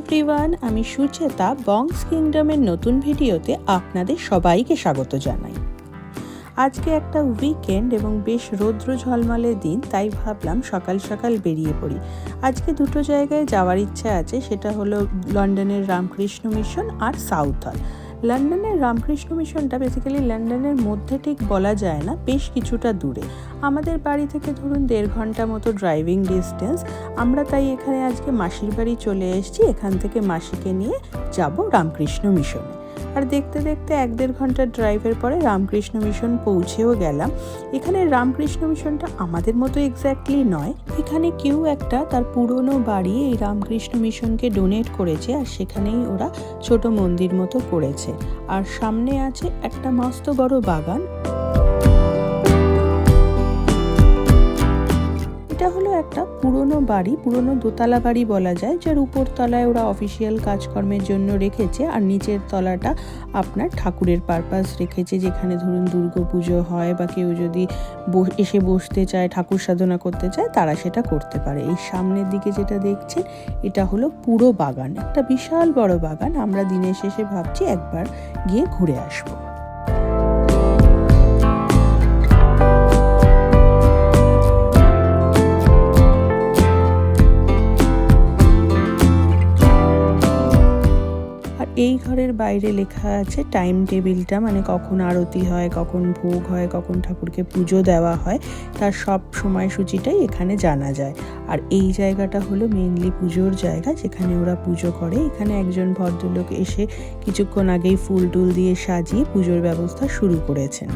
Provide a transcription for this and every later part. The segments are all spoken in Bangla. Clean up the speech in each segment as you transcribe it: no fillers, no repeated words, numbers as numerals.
এভরিওয়ান, আমি সুচেতা বংস কিংডমের নতুন ভিডিওতে আপনাদের সবাইকে স্বাগত জানাই। আজকে একটা উইকেন্ড এবং বেশ রৌদ্র ঝলমলে দিন, তাই ভাবলাম সকাল সকাল বেরিয়ে পড়ি। আজকে দুটো জায়গায় যাওয়ার ইচ্ছা আছে, সেটা হলো লন্ডনের রামকৃষ্ণ মিশন আর সাউথ হল। লন্ডনের রামকৃষ্ণ মিশনটা বেসিক্যালি লন্ডনের মধ্যে ঠিক বলা যায় না, বেশ কিছুটা দূরে। আমাদের বাড়ি থেকে ধরুন 1.5 ঘন্টা মতো ড্রাইভিং ডিস্টেন্স। আমরা তাই এখানে আজকে মাসির বাড়ি চলে এসেছি, এখান থেকে মাসিকে নিয়ে যাব রামকৃষ্ণ মিশনে। আর দেখতে দেখতে 1-1.5 ঘন্টার ড্রাইভের পরে রামকৃষ্ণ মিশন পৌঁছেও গেলাম। এখানে রামকৃষ্ণ মিশনটা আমাদের মতো এক্স্যাক্টলি নয়, এখানে কেউ একটা তার পুরনো বাড়ি এই রামকৃষ্ণ মিশনকে ডোনেট করেছে, আর সেখানেই ওরা ছোট মন্দির মতো করেছে। আর সামনে আছে একটা মস্ত বড় বাগান। এটা হলো একটা পুরনো বাড়ি, পুরনো দোতলা বাড়ি বলা যায়, যার উপর তলায় ওরা অফিসিয়াল কাজকর্মের জন্য রেখেছে, আর নিচের তলাটা আপনার ঠাকুরের পারপাস রেখেছে, যেখানে ধরুন দুর্গাপুজো হয় বা কেউ যদি এসে বসতে চায়, ঠাকুর সাধনা করতে চায়, তারা সেটা করতে পারে। এই সামনের দিকে যেটা দেখছেন এটা হলো পুরো বাগান, একটা বিশাল বড় বাগান। আমরা দিনের শেষে ভাবছি একবার গিয়ে ঘুরে আসবো। এই ঘরের বাইরে লেখা আছে টাইম টেবিলটা, মানে কখন আরতি হয়, কখন ভোগ হয়, কখন ঠাকুরকে পুজো দেওয়া হয়, তার সব সময়সূচিটাই এখানে জানা যায়। আর এই জায়গাটা হলো মেইনলি পুজোর জায়গা, যেখানে ওরা পুজো করে। এখানে একজন ভদ্রলোক এসে কিছুক্ষণ আগেই ফুল টুল দিয়ে সাজিয়ে পুজোর ব্যবস্থা শুরু করেছেন।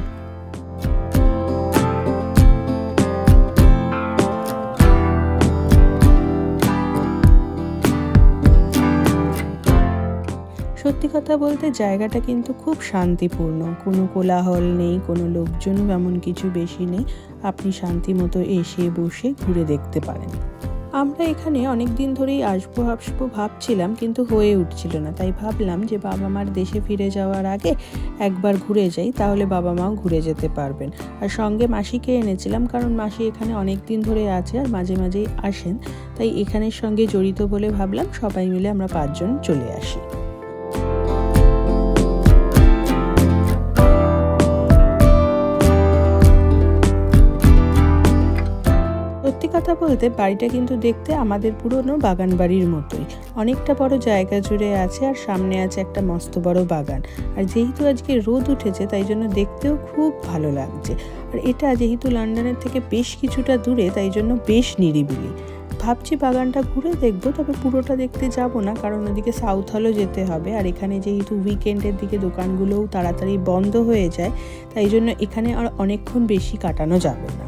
সত্যি কথা বলতে জায়গাটা কিন্তু খুব শান্তিপূর্ণ, কোনো কোলাহল নেই, কোনো লোকজনও এমন কিছু বেশি নেই। আপনি শান্তি মতো এসে বসে ঘুরে দেখতে পারেন। আমরা এখানে অনেক দিন ধরেই আসবো ভাবছিলাম, কিন্তু হয়ে উঠছিল না। তাই ভাবলাম যে বাবা মার দেশে ফিরে যাওয়ার আগে একবার ঘুরে যাই, তাহলে বাবা মাও ঘুরে যেতে পারবেন। আর সঙ্গে মাসিকে এনেছিলাম, কারণ মাসি এখানে অনেক দিন ধরে আছে আর মাঝে মাঝেই আসেন, তাই এখানের সঙ্গে জড়িত বলে ভাবলাম সবাই মিলে আমরা 5 জন চলে আসি। সত্যি কথা বলতে বাড়িটা কিন্তু দেখতে আমাদের পুরনো বাগান বাড়ির মতোই, অনেকটা বড় জায়গা জুড়ে আছে, আর সামনে আছে একটা মস্ত বড় বাগান। আর যেহেতু আজকে রোদ উঠেছে, তাই জন্য দেখতেও খুব ভালো লাগছে। আর এটা যেহেতু লন্ডনের থেকে বেশ কিছুটা দূরে, তাই জন্য বেশ নিরিবিলি। ভাবছি বাগানটা ঘুরে দেখবো, তবে পুরোটা দেখতে যাব না, কারণ ওদিকে সাউথ হলও যেতে হবে। আর এখানে যেহেতু উইকেন্ডের দিকে দোকানগুলোও তাড়াতাড়ি বন্ধ হয়ে যায়, তাই জন্য এখানে আর অনেকক্ষণ বেশি কাটানো যাবে না।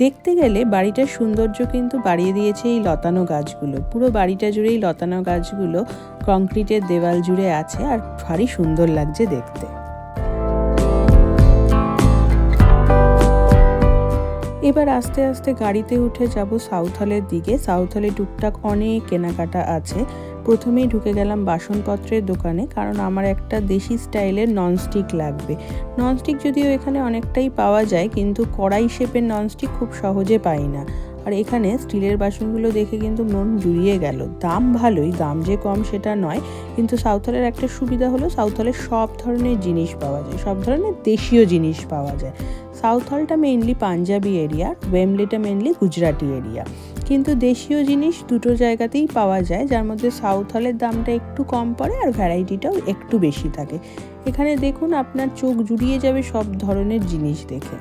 দেখতে গেলে বাড়িটার সৌন্দর্য কিন্তু বাড়িয়ে দিয়েছে এই লতানো গাছগুলো। পুরো বাড়িটা জুড়েই লতানো গাছগুলো কংক্রিটের দেওয়াল জুড়ে আছে, আর ভারী সুন্দর লাগছে দেখতে। এবার আস্তে আস্তে গাড়িতে উঠে যাব সাউথ হলের দিকে। সাউথ হলে টুকটাক অনেক কেনাকাটা আছে। প্রথমেই ঢুকে গেলাম বাসনপত্রের দোকানে, কারণ আমার একটা দেশি স্টাইলের ননস্টিক লাগবে। ননস্টিক যদিও এখানে অনেকটাই পাওয়া যায়, কিন্তু কড়াই শেপের ননস্টিক খুব সহজে পাই না। আর এখানে স্টিলের বাসনগুলো দেখে কিন্তু মন জুড়িয়ে গেল। দাম ভালোই, দাম যে কম সেটা নয়, কিন্তু সাউথ হলের একটা সুবিধা হলো সাউথ হলে সব ধরনের জিনিস পাওয়া যায়, সব ধরনের দেশীয় জিনিস পাওয়া যায়। সাউথ হলটা মেইনলি পাঞ্জাবি এরিয়া, ওয়েমব্লিটা মেইনলি গুজরাটি এরিয়া, কিন্তু দেশীয় জিনিস দুটো জায়গাতেই পাওয়া যায়, যার মধ্যে সাউথ হলের দামটা একটু কম পড়ে আর ভ্যারাইটিটাও একটু বেশি থাকে। এখানে দেখুন আপনার চোখ জুড়িয়ে যাবে সব ধরনের জিনিস দেখে।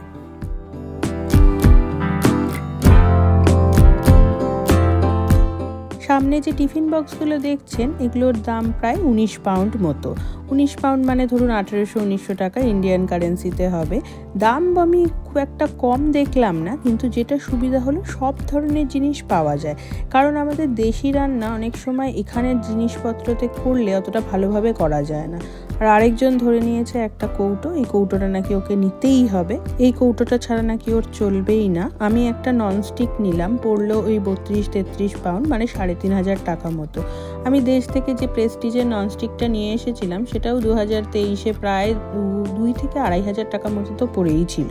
সামনে যে টিফিন বক্সগুলো দেখছেন, এগুলোর দাম প্রায় 19 পাউন্ড মতো। 19 পাউন্ড মানে ধরুন 1800-1900 টাকা ইন্ডিয়ান কারেন্সিতে হবে। দাম আমি খুব একটা কম দেখলাম না, কিন্তু যেটা সুবিধা হলো সব ধরনের জিনিস পাওয়া যায়, কারণ আমাদের দেশি রান্না অনেক সময় এখানের জিনিসপত্রতে করলে অতটা ভালোভাবে করা যায় না। আর আরেকজন ধরে নিয়েছে একটা কৌটো, এই কৌটোটা নাকি ওকে নিতেই হবে, এই কৌটোটা ছাড়া নাকি ওর চলবেই না। আমি একটা ননস্টিক নিলাম, পড়লো ওই 32-33 পাউন্ড, মানে 3500 টাকা মতো। আমি দেশ থেকে যে প্রেস্টিজের ননস্টিকটা নিয়ে এসেছিলাম সেটাও 2023-এ প্রায় 2 থেকে 2,500 টাকা মতো তো পড়েই ছিল,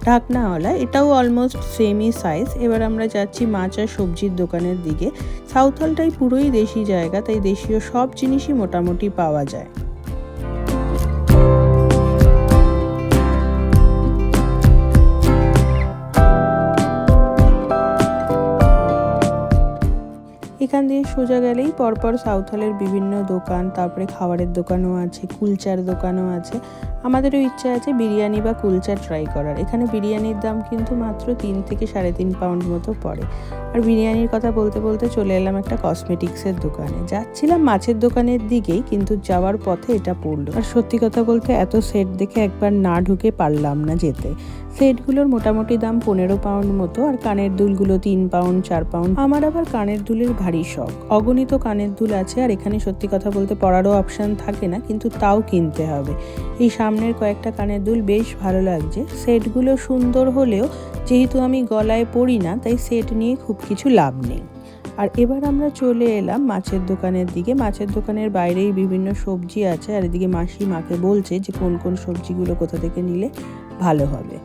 ঢাকনাওয়ালা। এটাও অলমোস্ট সেমই সাইজ। এবার আমরা যাচ্ছি মাছ আর সবজির দোকানের দিকে। সাউথ হলটাই পুরোই দেশি জায়গা, তাই দেশীয় সব জিনিসই মোটামুটি পাওয়া যায়। এখান দিয়ে সোজা গেলেই পরপর সাউথ হলের বিভিন্ন দোকান, তারপরে খাবারের দোকানও আছে, কুলচার দোকানও আছে। আমাদেরও ইচ্ছা আছে বিরিয়ানি বা কুলচা ট্রাই করার। এখানে বিরিয়ানির দাম কিন্তু মাত্র 3 থেকে 3.5 পাউন্ড মতো পড়ে। আর বিরিয়ানির কথা বলতে বলতে চলে এলাম একটা কসমেটিক্সের দোকানে। যাচ্ছিলাম মাছের দোকানের দিকেই, কিন্তু যাওয়ার পথে এটা পড়লো। আর সত্যি কথা বলতে এত সেট দেখে একবার না ঢুকে পারলাম না যেতে। সেটগুলোর মোটামুটি দাম 15 পাউন্ড মতো, আর কানের দুলগুলো 3 পাউন্ড 4 পাউন্ড। আমার আবার কানের দুলের ভারী শখ, অগণিত কানের দুল আছে। আর এখানে সত্যি কথা বলতে পরারও অপশান থাকে না, কিন্তু তাও কিনতে হবে। এই সামনের কয়েকটা কানের দুল বেশ ভালো লাগছে। সেটগুলো সুন্দর হলেও যেহেতু আমি গলায় পরি না, তাই সেট নিয়ে খুব কিছু লাভ নেই। আর এবার আমরা চলে এলাম মাছের দোকানের দিকে। মাছের দোকানের বাইরেই বিভিন্ন সবজি আছে, আর এদিকে মাসি মাকে বলছে যে কোন কোন সবজিগুলো কোথা থেকে নিলে ভালো হবে।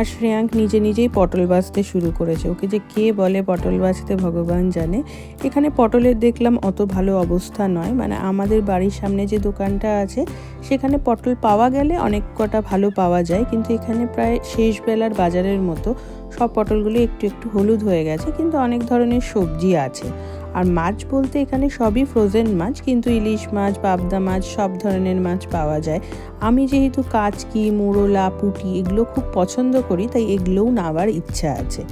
আর শ্রেয়াঙ্ক নিজে নিজেই পটল বাছতে শুরু করেছে। ওকে যে কে বলে পটল বাছতে ভগবান জানে। এখানে পটলের দেখলাম অত ভালো অবস্থা নয়, মানে আমাদের বাড়ির সামনে যে দোকানটা আছে সেখানে পটল পাওয়া গেলে অনেক কটা ভালো পাওয়া যায়, কিন্তু এখানে প্রায় শেষ বেলার বাজারের মতো। সব পটলগুলো একটু একটু হলুদ হয়ে গেছে, কিন্তু অনেক ধরনের সবজি আছে। আর মাছ বলতে এখানে সবই ফ্রোজেন মাছ, কিন্তু ইলিশ মাছ, পাবদা মাছ, সব ধরনের মাছ পাওয়া যায়। আমি যেহেতু কাচকি, মোরলা, পুঁটি এগুলো খুব পছন্দ করি, তাই এগুলোও নেওয়ার ইচ্ছা আছে।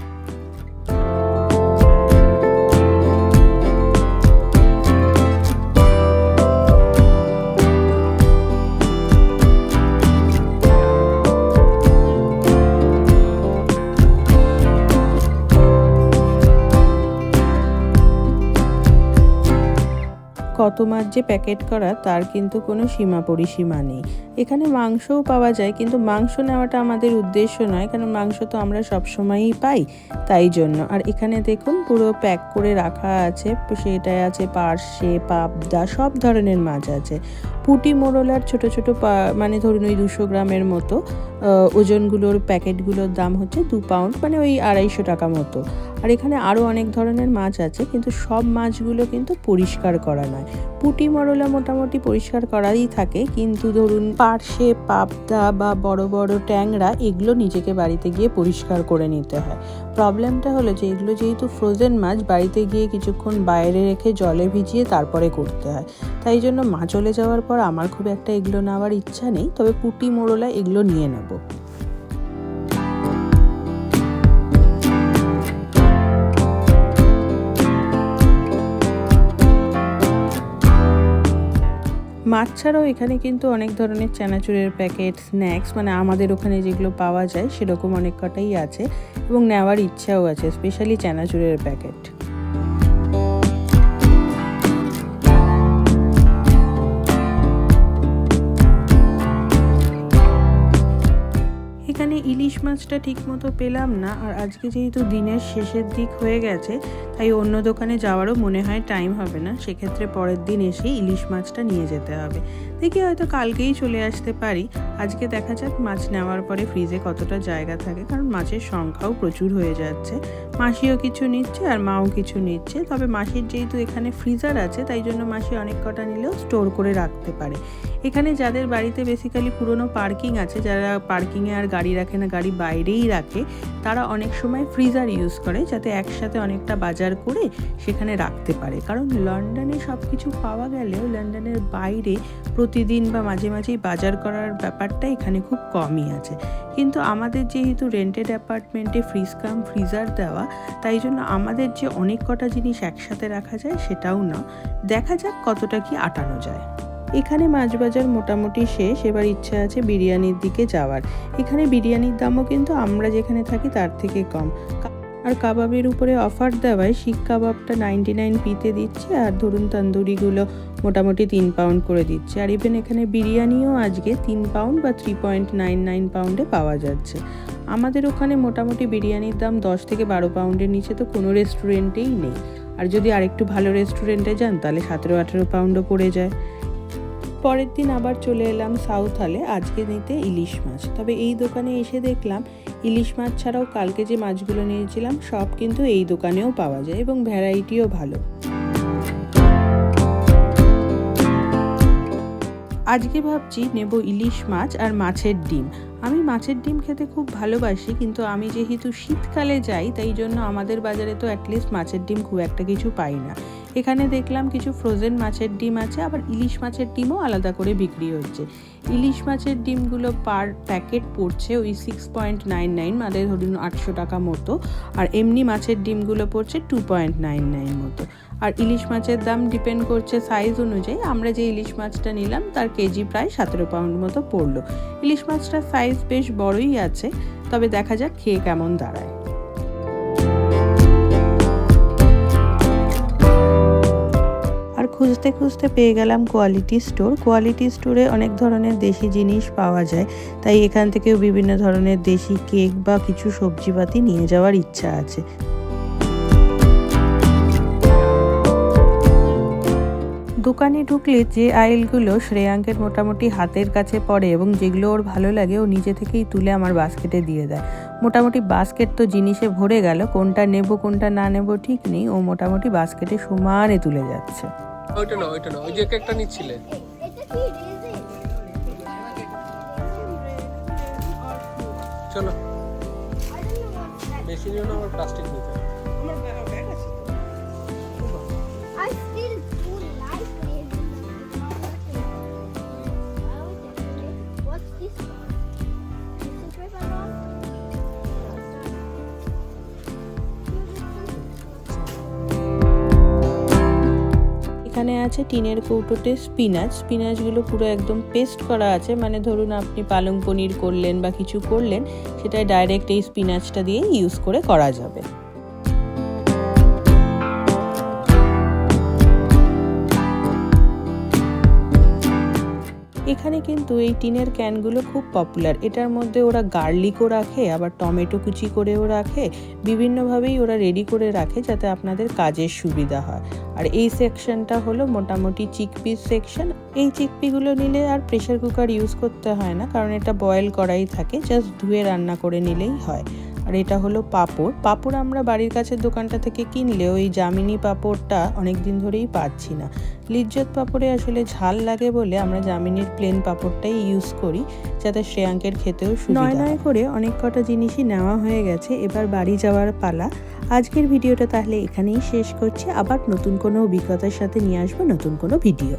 কত মাছ যে প্যাকেট করা তার কিন্তু কোনো সীমা পরিসীমা নেই। এখানে মাংসও পাওয়া যায়, কিন্তু মাংস নেওয়াটা আমাদের উদ্দেশ্য নয়, কারণ মাংস তো আমরা সবসময়ই পাই, তাই জন্য। আর এখানে দেখুন পুরো প্যাক করে রাখা আছে, সেটাই আছে পার্শে, পাবদা, সব ধরনের মাছ আছে। পুঁটি, মোরলার ছোট ছোট মানে ধরুন ওই 200 গ্রামের মতো ওজনগুলোর প্যাকেটগুলোর দাম হচ্ছে 2 পাউন্ড, মানে ওই 250 টাকা মতো। আর এখানে আরও অনেক ধরনের মাছ আছে, কিন্তু সব মাছগুলো কিন্তু পরিষ্কার করা নয়। পুঁটি, মোরলা মোটামুটি পরিষ্কার করাই থাকে, কিন্তু ধরুন পার্শে, পাবদা বা বড় বড় ট্যাংরা এগুলো নিজেকে বাড়িতে গিয়ে পরিষ্কার করে নিতে হয়। প্রবলেমটা হলো যে এগুলো যেহেতু ফ্রোজেন মাছ, বাড়িতে গিয়ে কিছুক্ষণ বাইরে রেখে জলে ভিজিয়ে তারপরে করতে হয়। তাই জন্য মা চলে যাওয়ার পর আমার খুব একটা এগুলো নেওয়ার ইচ্ছা নেই, তবে পুঁটি, মোরলা এগুলো নিয়ে নেব। মাছ ছাড়াও এখানে কিন্তু অনেক ধরনের চানাচুরের প্যাকেট, স্ন্যাক্স, মানে আমাদের ওখানে যেগুলো পাওয়া যায় সেরকম অনেক কটাই আছে, এবং নেওয়ার ইচ্ছাও আছে, স্পেশালি চানাচুরের প্যাকেট। এখানে ইলিশ মাছটা ঠিক মতো পেলাম না, আর আজকে যেহেতু দিনের শেষের দিক হয়ে গেছে, তাই অন্য দোকানে যাওয়ারও মনে হয় টাইম হবে না। সেক্ষেত্রে পরের দিন এসে ইলিশ মাছটা নিয়ে যেতে হবে। দেখি হয়তো কালকেই চলে আসতে পারি। আজকে দেখা যাক মাছ নেওয়ার পরে ফ্রিজে কতটা জায়গা থাকে, কারণ মাছের সংখ্যাও প্রচুর হয়ে যাচ্ছে। মাসিও কিছু নিচ্ছে আর মাও কিছু নিচ্ছে, তবে মাসির যেহেতু এখানে ফ্রিজার আছে, তাই জন্য মাসি অনেক কটা নিলেও স্টোর করে রাখতে পারে। এখানে যাদের বাড়িতে বেসিক্যালি পুরনো পার্কিং আছে, যারা পার্কিংয়ে আর গাড়ি রাখে না, গাড়ি বাইরেই রাখে, তারা অনেক সময় ফ্রিজার ইউজ করে, যাতে একসাথে অনেকটা বাজার করে সেখানে রাখতে পারে। কারণ লন্ডনে সব কিছু পাওয়া গেলেও লন্ডনের বাইরে প্রতিদিন বা মাঝে মাঝেই বাজার করার ব্যাপারটা এখানে খুব কমই আছে। কিন্তু আমাদের যেহেতু রেন্টেড অ্যাপার্টমেন্টে ফ্রিজ কাম ফ্রিজার দেওয়া, তাই জন্য আমাদের যে অনেক কটা জিনিস একসাথে রাখা যায় সেটাও না। দেখা যাক কতটা কি আটানো যায়। এখানে মাছ বাজার মোটামুটি শেষ। এবার ইচ্ছা আছে বিরিয়ানির দিকে যাওয়ার। এখানে বিরিয়ানির দামও কিন্তু আমরা যেখানে থাকি তার থেকে কম। আর কাবাবের উপরে অফার দেওয়ায় শিক কাবাবটা 99 পিতে দিচ্ছে, আর ধরুন তন্দুরিগুলো মোটামুটি 3 পাউন্ড করে দিচ্ছে। আর ইভেন এখানে বিরিয়ানিও আজকে 3 পাউন্ড বা 3.99 পাউন্ডে পাওয়া যাচ্ছে। আমাদের ওখানে মোটামুটি বিরিয়ানির দাম 10 থেকে 12 পাউন্ডের নিচে তো কোনো রেস্টুরেন্টেই নেই। আর যদি আরেকটু ভালো রেস্টুরেন্টে যান তাহলে 17-18 পাউন্ডও পড়ে যায়। পরের দিন আবার চলে এলাম সাউথ হলে আজকে নিতে ইলিশ মাছ। তবে এই দোকানে এসে দেখলাম ইলিশ মাছ ছাড়াও কালকে যে মাছগুলো নিয়েছিলাম সব কিন্তু এই দোকানেও পাওয়া যায় এবং ভ্যারাইটিও ভালো। আজকে ভাবছি নেব ইলিশ মাছ আর মাছের ডিম। আমি মাছের ডিম খেতে খুব ভালোবাসি, কিন্তু আমি যেহেতু শীতকালে যাই তাই জন্য আমাদের বাজারে তো অ্যাটলিস্ট মাছের ডিম খুব একটা কিছু পাই না। এখানে দেখলাম কিছু ফ্রোজেন মাছের ডিম আছে, আবার ইলিশ মাছের ডিমও আলাদা করে বিক্রি হচ্ছে। ইলিশ মাছের ডিমগুলো পার প্যাকেট পড়ছে ওই 6.99 মানে ধরুন 800 টাকা মতো, আর এমনি মাছের ডিমগুলো পড়ছে 2.99 মতো। আর ইলিশ মাছের দাম ডিপেন্ড করছে সাইজ অনুযায়ী। আমরা যে ইলিশ মাছটা নিলাম তার কেজি প্রায় 17 পাউন্ড মতো পড়লো। ইলিশ মাছটার সাইজ বেশ বড়ই আছে, তবে দেখা যাক খেয়ে কেমন দাঁড়ায়। আর খুঁজতে খুঁজতে পেয়ে গেলাম কোয়ালিটি স্টোর। কোয়ালিটি স্টোরে অনেক ধরনের দেশি জিনিস পাওয়া যায়, তাই এখান থেকেও বিভিন্ন ধরনের দেশি কেক বা কিছু সবজিপাতি নিয়ে যাওয়ার ইচ্ছা আছে। দোকানে ঢুকলে যে আইলগুলো শ্রেয়াঙ্কের মোটামুটি হাতের কাছে পড়ে এবং যেগুলো ওর ভালো লাগে ও নিজে থেকেই তুলে আমার বাস্কেটে দিয়ে দেয়। মোটামুটি বাস্কেট তো জিনিসে ভরে গেল, কোনটা নেব কোনটা না নেব ঠিক নেই, ও মোটামুটি বাস্কেটে সমানে তুলে যাচ্ছে। ওইটা না ওই যে কেকটা নিচ্ছিলে চলো বেশি নিও না, আমার প্লাস্টিক নিতে। এখানে আছে টিনের কৌটোতে স্পিনাচগুলো পুরো একদম পেস্ট করা আছে, মানে ধরুন আপনি পালং পনির করলেন বা কিছু করলেন সেটা ডাইরেক্ট এই স্পিনাচটা দিয়ে ইউজ করে করা যাবে। এখানে কিন্তু এই টিনের ক্যানগুলো খুব পপুলার। এটার মধ্যে ওরা গার্লিকও রাখে, আবার টমেটো কুচি করেও রাখে, বিভিন্নভাবেই ওরা রেডি করে রাখে যাতে আপনাদের কাজের সুবিধা হয়। আর এই সেকশনটা হলো মোটামুটি চিকপিস সেকশন। এই চিকপিগুলো নিলে আর প্রেশার কুকার ইউজ করতে হয় না, কারণ এটা বয়েল করাই থাকে, জাস্ট ধুয়ে রান্না করে নিলেই হয়। আর এটা হলো পাঁপড় আমরা বাড়ির কাছের দোকানটা থেকে কিনলেও এই জামিনি পাঁপড়টা অনেক দিন ধরেই পাচ্ছি না। লিজ্জত পাঁপড়ে আসলে ঝাল লাগে বলে আমরা জামিনির প্লেন পাঁপড়টাই ইউজ করি, যাতে শ্রেয়াঙ্কের খেতেও সুবিধা। নয় করে অনেক কটা জিনিসই নেওয়া হয়ে গেছে, এবার বাড়ি যাওয়ার পালা। আজকের ভিডিওটা তাহলে এখানেই শেষ করছি। আবার নতুন কোনো অভিজ্ঞতার সাথে নিয়ে আসবো নতুন কোনো ভিডিও।